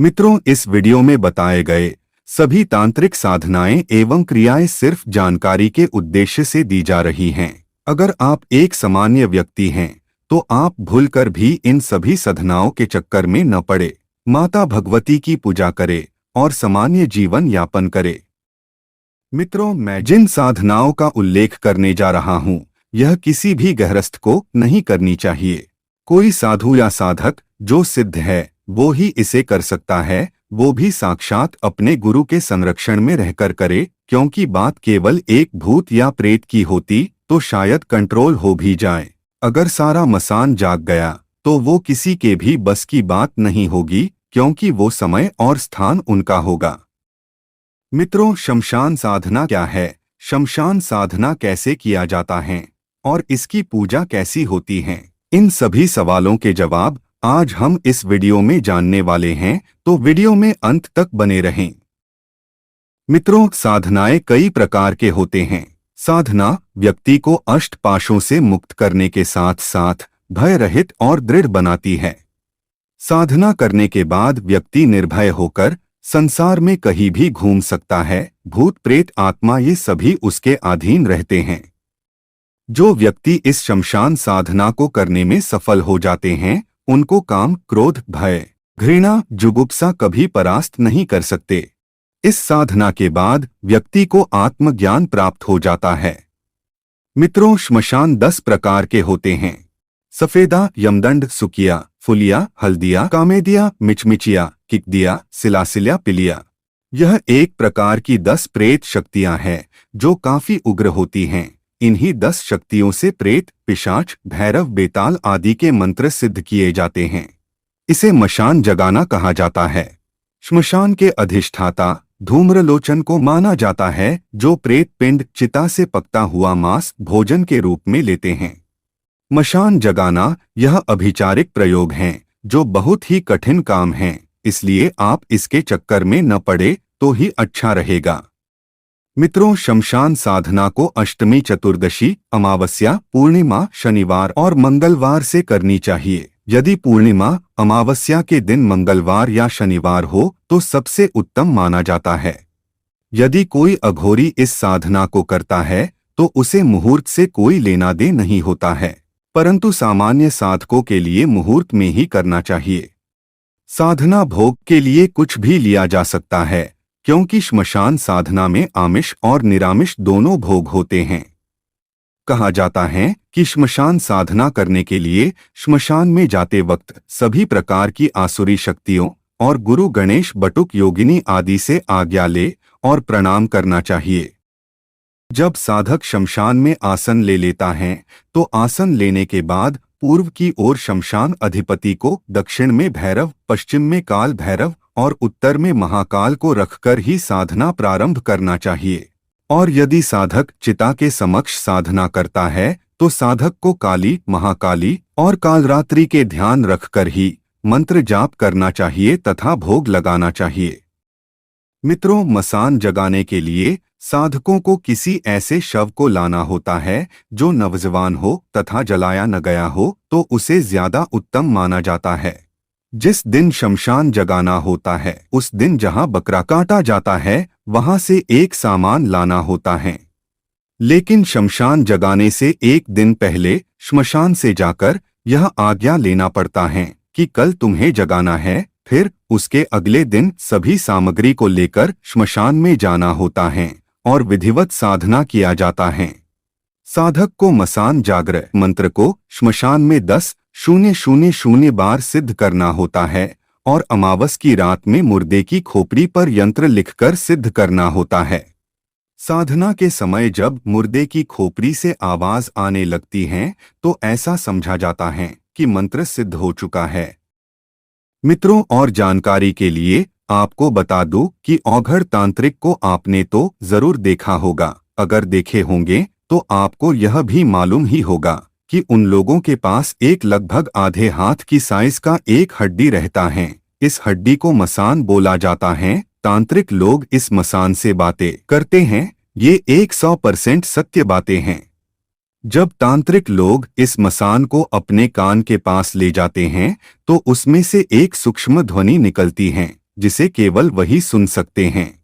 मित्रों, इस वीडियो में बताए गए सभी तांत्रिक साधनाएं एवं क्रियाएं सिर्फ जानकारी के उद्देश्य से दी जा रही हैं। अगर आप एक सामान्य व्यक्ति हैं तो आप भूलकर भी इन सभी साधनाओं के चक्कर में न पड़े। माता भगवती की पूजा करें और सामान्य जीवन यापन करें। मित्रों, मैं जिन साधनाओं का उल्लेख करने जा रहा हूं, यह किसी भी गृहस्थ को नहीं करनी चाहिए। कोई साधु या साधक जो सिद्ध है वो ही इसे कर सकता है, वो भी साक्षात अपने गुरु के संरक्षण में रहकर करे, क्योंकि बात केवल एक भूत या प्रेत की होती तो शायद कंट्रोल हो भी जाए। अगर सारा मसान जाग गया तो वो किसी के भी बस की बात नहीं होगी, क्योंकि वो समय और स्थान उनका होगा। मित्रों, शमशान साधना क्या है, शमशान साधना कैसे किया जाता है और इसकी पूजा कैसी होती है, इन सभी सवालों के जवाब आज हम इस वीडियो में जानने वाले हैं, तो वीडियो में अंत तक बने रहें। मित्रों, साधनाएं कई प्रकार के होते हैं। साधना व्यक्ति को अष्ट पाशों से मुक्त करने के साथ साथ भय रहित और दृढ़ बनाती है। साधना करने के बाद व्यक्ति निर्भय होकर संसार में कहीं भी घूम सकता है। भूत प्रेत आत्मा ये सभी उसके अधीन रहते हैं। जो व्यक्ति इस शमशान साधना को करने में सफल हो जाते हैं, उनको काम, क्रोध, भय, घृणा, जुगुप्सा कभी परास्त नहीं कर सकते। इस साधना के बाद व्यक्ति को आत्मज्ञान प्राप्त हो जाता है। मित्रों, श्मशान 10 प्रकार के होते हैं। सफेदा, यमदंड, सुकिया, फुलिया, हल्दिया, कामेदिया, मिचमिचिया, किकदिया, सिलासिल्या, पिलिया। यह एक प्रकार की 10 प्रेत शक्तियां हैं जो काफी उग्र होती हैं। इन्हीं 10 शक्तियों से प्रेत, पिशाच, भैरव, बेताल आदि के मंत्र सिद्ध किए जाते हैं। इसे मशान जगाना कहा जाता है। श्मशान के अधिष्ठाता धूम्रलोचन को माना जाता है, जो प्रेत पिंड चिता से पकता हुआ मांस भोजन के रूप में लेते हैं। मशान जगाना यह अभिचारिक प्रयोग हैं जो बहुत ही कठिन काम हैं, इसलिए आप इसके चक्कर में न पड़े तो ही अच्छा रहेगा। मित्रों, शमशान साधना को अष्टमी, चतुर्दशी, अमावस्या, पूर्णिमा, शनिवार और मंगलवार से करनी चाहिए। यदि पूर्णिमा, अमावस्या के दिन मंगलवार या शनिवार हो तो सबसे उत्तम माना जाता है। यदि कोई अघोरी इस साधना को करता है तो उसे मुहूर्त से कोई लेना दे नहीं होता है, परंतु सामान्य साधकों के लिए मुहूर्त में ही करना चाहिए। साधना भोग के लिए कुछ भी लिया जा सकता है, क्योंकि श्मशान साधना में आमिष और निरामिष दोनों भोग होते हैं। कहा जाता है कि श्मशान साधना करने के लिए श्मशान में जाते वक्त सभी प्रकार की आसुरी शक्तियों और गुरु गणेश, बटुक, योगिनी आदि से आज्ञा ले और प्रणाम करना चाहिए। जब साधक शमशान में आसन ले लेता है तो आसन लेने के बाद पूर्व की ओर शमशान अधिपति को, दक्षिण में भैरव, पश्चिम में काल भैरव और उत्तर में महाकाल को रखकर ही साधना प्रारंभ करना चाहिए। और यदि साधक चिता के समक्ष साधना करता है तो साधक को काली, महाकाली और कालरात्रि के ध्यान रखकर ही मंत्र जाप करना चाहिए तथा भोग लगाना चाहिए। मित्रों, मसान जगाने के लिए साधकों को किसी ऐसे शव को लाना होता है जो नवजवान हो तथा जलाया न गया हो तो उसे ज्यादा उत्तम माना जाता है। जिस दिन शमशान जगाना होता है उस दिन जहां बकरा काटा जाता है वहां से एक सामान लाना होता है, लेकिन शमशान जगाने से एक दिन पहले श्मशान से जाकर यह आज्ञा लेना पड़ता है कि कल तुम्हें जगाना है। फिर उसके अगले दिन सभी सामग्री को लेकर श्मशान में जाना होता है और विधिवत साधना किया जाता है। साधक को मसान जागर मंत्र को श्मशान में 10,000 बार सिद्ध करना होता है और अमावस की रात में मुर्दे की खोपड़ी पर यंत्र लिखकर सिद्ध करना होता है। साधना के समय जब मुर्दे की खोपड़ी से आवाज आने लगती है तो ऐसा समझा जाता है कि मंत्र सिद्ध हो चुका है। मित्रों, और जानकारी के लिए आपको बता दूं कि औघड़ तांत्रिक को आपने तो जरूर देखा होगा। अगर देखे होंगे तो आपको यह भी मालूम ही होगा कि उन लोगों के पास एक लगभग आधे हाथ की साइज का एक हड्डी रहता है। इस हड्डी को मसान बोला जाता है। तांत्रिक लोग इस मसान से बातें करते हैं। ये 100% सत्य बातें हैं। जब तांत्रिक लोग इस मसान को अपने कान के पास ले जाते हैं तो उसमें से एक सूक्ष्म ध्वनि निकलती है जिसे केवल वही सुन सकते हैं।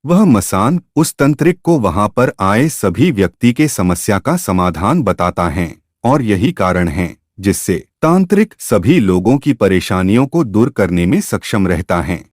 वह मसान उस तांत्रिक को वहां पर आए सभी व्यक्ति के समस्या का समाधान बताता है, और यही कारण है जिससे तांत्रिक सभी लोगों की परेशानियों को दूर करने में सक्षम रहता है।